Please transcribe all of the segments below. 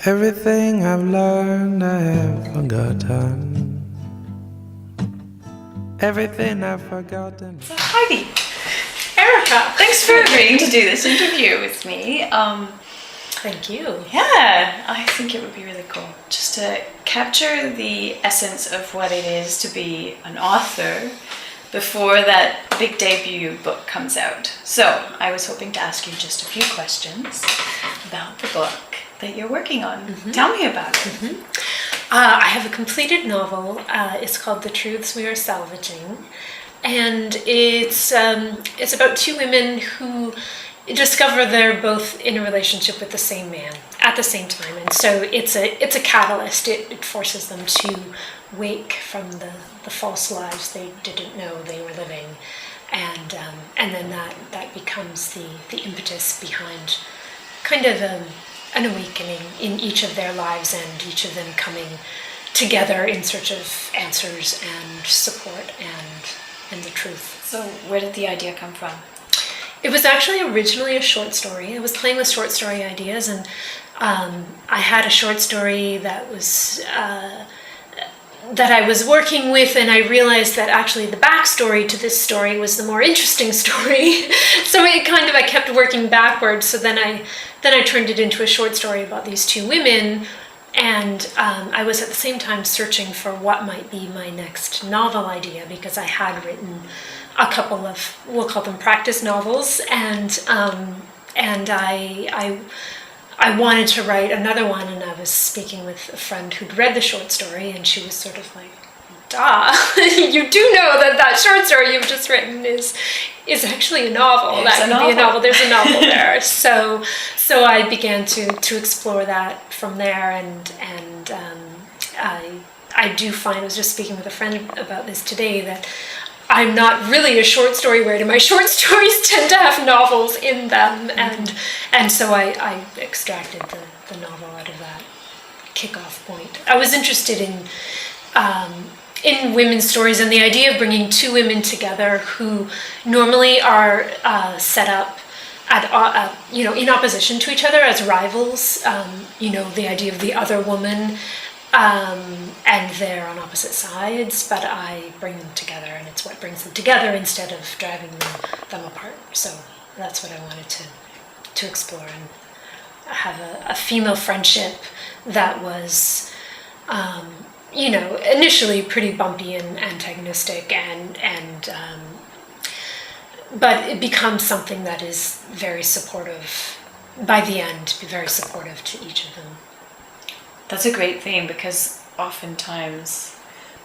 Everything I've learned I have forgotten. Everything I've forgotten. So Heidi, Erika, thanks for agreeing to do this interview with me. Thank you. Yeah, I think it would be really cool just to capture the essence of what it is to be an author before that big debut book comes out. So I was hoping to ask you just a few questions about the book that you're working on. Mm-hmm. Tell me about it. Mm-hmm. I have a completed novel. It's called The Truths We Are Salvaging. And it's about two women who discover they're both in a relationship with the same man at the same time. And so it's a catalyst. It forces them to wake from the false lives they didn't know they were living. And then that becomes the impetus behind kind of an awakening in each of their lives, and each of them coming together in search of answers and support and the truth. So where did the idea come from? It was actually originally a short story. I was playing with short story ideas, and I had a short story that was that I was working with, and I realized that actually the backstory to this story was the more interesting story. So I kept working backwards. So then I turned it into a short story about these two women, and I was at the same time searching for what might be my next novel idea, because I had written a couple of, we'll call them practice novels, and I wanted to write another one, and I was speaking with a friend who'd read the short story, and she was sort of like, duh, you do know that short story you've just written is actually a novel. That could be a novel. There's a novel there. So I began to explore that from there, and I do find, I was just speaking with a friend about this today, that I'm not really a short story writer. My short stories tend to have novels in them, and so I extracted the novel out of that kickoff point. I was interested in women's stories, and the idea of bringing two women together who normally are set up at in opposition to each other as rivals. The idea of the other woman. And they're on opposite sides, but I bring them together, and it's what brings them together instead of driving them apart. So that's what I wanted to explore, and have a female friendship that was, initially pretty bumpy and antagonistic, but it becomes something that is very supportive. By the end, be very supportive to each of them. That's a great theme, because oftentimes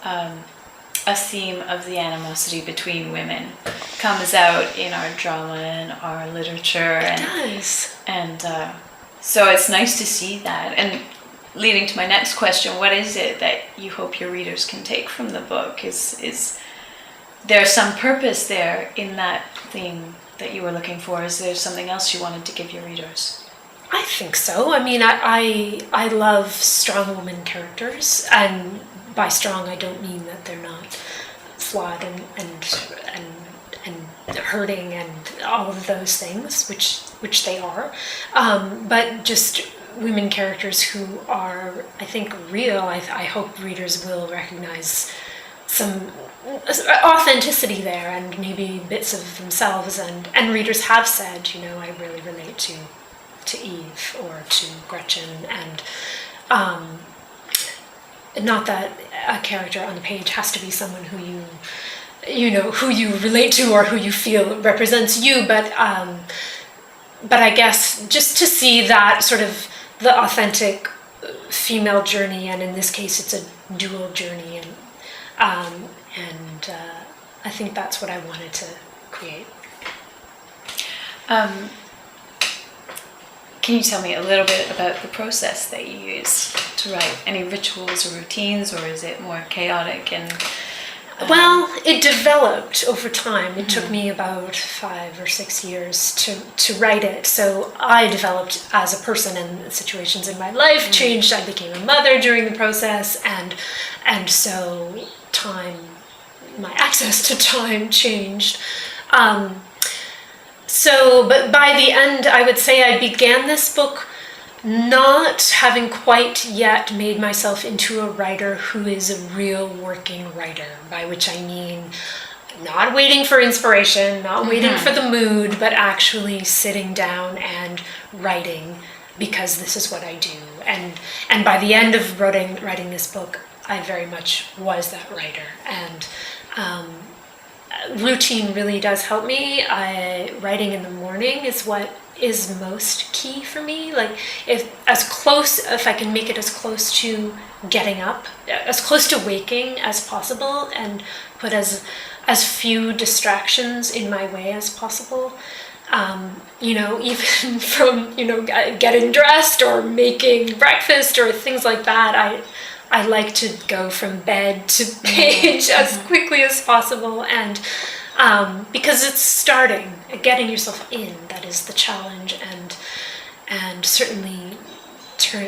a theme of the animosity between women comes out in our drama and our literature. It does. And so it's nice to see that. And leading to my next question, what is it that you hope your readers can take from the book? Is there some purpose there in that theme that you were looking for? Is there something else you wanted to give your readers? I think so. I mean, I love strong woman characters, and by strong I don't mean that they're not flawed and hurting and all of those things, which they are, but just women characters who are, I think, real. I hope readers will recognize some authenticity there, and maybe bits of themselves, and readers have said, I really relate to Eve or to Gretchen, and not that a character on the page has to be someone who you relate to or who you feel represents you, but I guess just to see that sort of the authentic female journey, and in this case it's a dual journey, and I think that's what I wanted to create. Can you tell me a little bit about the process that you use to write? Any rituals or routines, or is it more chaotic? And well, it developed over time. It took me about 5 or 6 years to write it. So I developed as a person, and situations in my life changed. I became a mother during the process, and so my access to time changed. But by the end, I would say I began this book not having quite yet made myself into a writer who is a real working writer, by which I mean not waiting for inspiration, not waiting for the mood, but actually sitting down and writing because this is what I do. And by the end of writing this book, I very much was that writer. And routine really does help me. Writing in the morning is what is most key for me. Like if I can make it as close to getting up, as close to waking as possible, and put as few distractions in my way as possible. Even from, getting dressed or making breakfast or things like that, I like to go from bed to page as quickly as possible, and because it's getting yourself in, that is the challenge, and certainly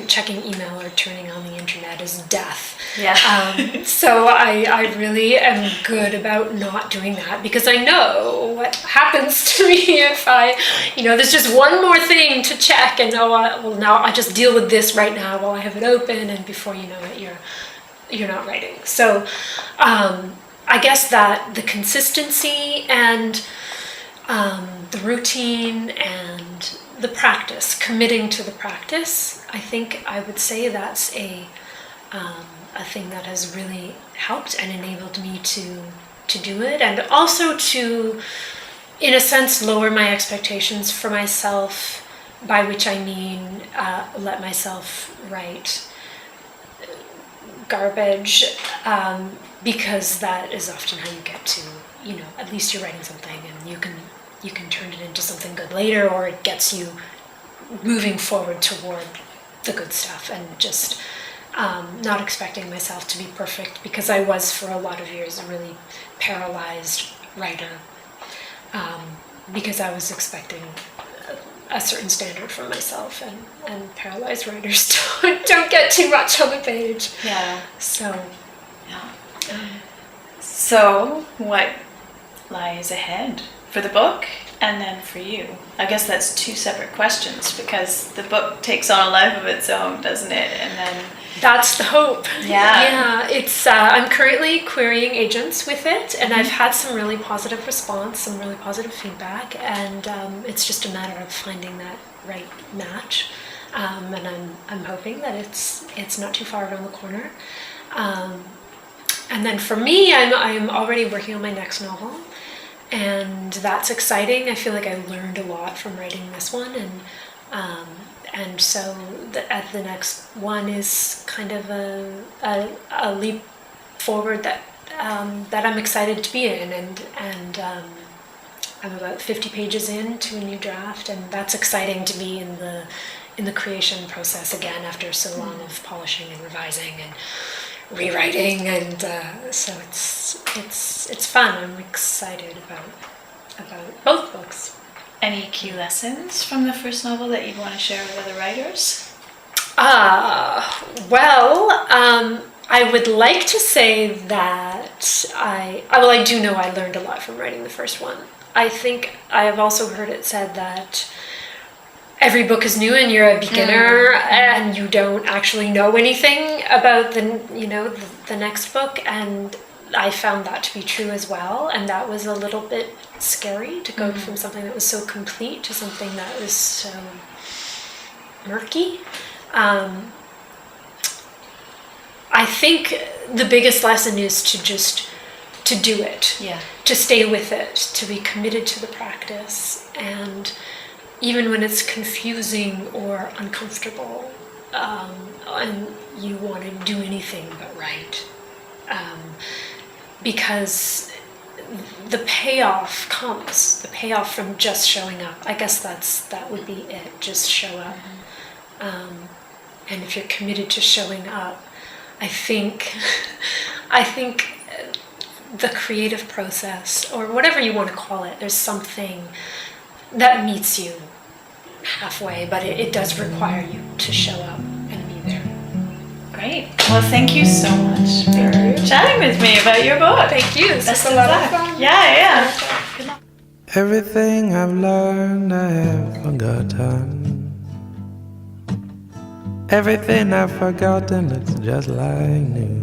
checking email or turning on the internet is death. Yeah. So I really am good about not doing that, because I know what happens to me if there's just one more thing to check, and now I just deal with this right now while I have it open, and before you know it, you're not writing. So I guess that the consistency and the routine and the practice, committing to the practice, I think I would say that's a thing that has really helped and enabled me to do it, and also to, in a sense, lower my expectations for myself, by which I mean let myself write garbage, because that is often how you get to, at least you're writing something, and you can turn it into something good later, or it gets you moving forward toward the good stuff, and just not expecting myself to be perfect, because I was for a lot of years a really paralyzed writer, because I was expecting a certain standard from myself, and paralyzed writers don't get too much on the page. Yeah. So. Yeah. So what lies ahead for the book, and then for you? I guess that's two separate questions, because the book takes on a life of its own, doesn't it? And then that's the hope. Yeah. It's I'm currently querying agents with it, and I've had some really positive response, some really positive feedback, and it's just a matter of finding that right match. And I'm hoping that it's not too far around the corner. And then for me, I'm already working on my next novel, and that's exciting. I feel like I learned a lot from writing this one, and so the next one is kind of a leap forward that I'm excited to be in, and I'm about 50 pages into a new draft, and that's exciting to be in the creation process again after so long of polishing and revising and rewriting, and so it's fun. I'm excited about both books. Any key lessons from the first novel that you'd want to share with other writers? I would like to say that I do know I learned a lot from writing the first one. I think I have also heard it said that every book is new and you're a beginner and you don't actually know anything about the next book, and I found that to be true as well, and that was a little bit scary to go from something that was so complete to something that was so murky. I think the biggest lesson is to do it, to stay with it, to be committed to the practice, and even when it's confusing or uncomfortable, and you want to do anything but write, because the payoff comes. The payoff from just showing up. I guess that would be it. Just show up, and if you're committed to showing up, I think the creative process, or whatever you want to call it, there's something that meets you halfway, but it does require you to show up and be there. Great. Well, thank you so much for chatting with me about your book. Thank you. That's a lot of fun. Yeah. Good luck. Everything I've learned I have forgotten. Everything I've forgotten looks just like new.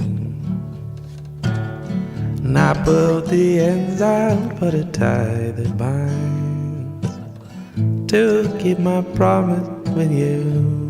And I pulled the ends out for the tie that binds to keep my promise with you.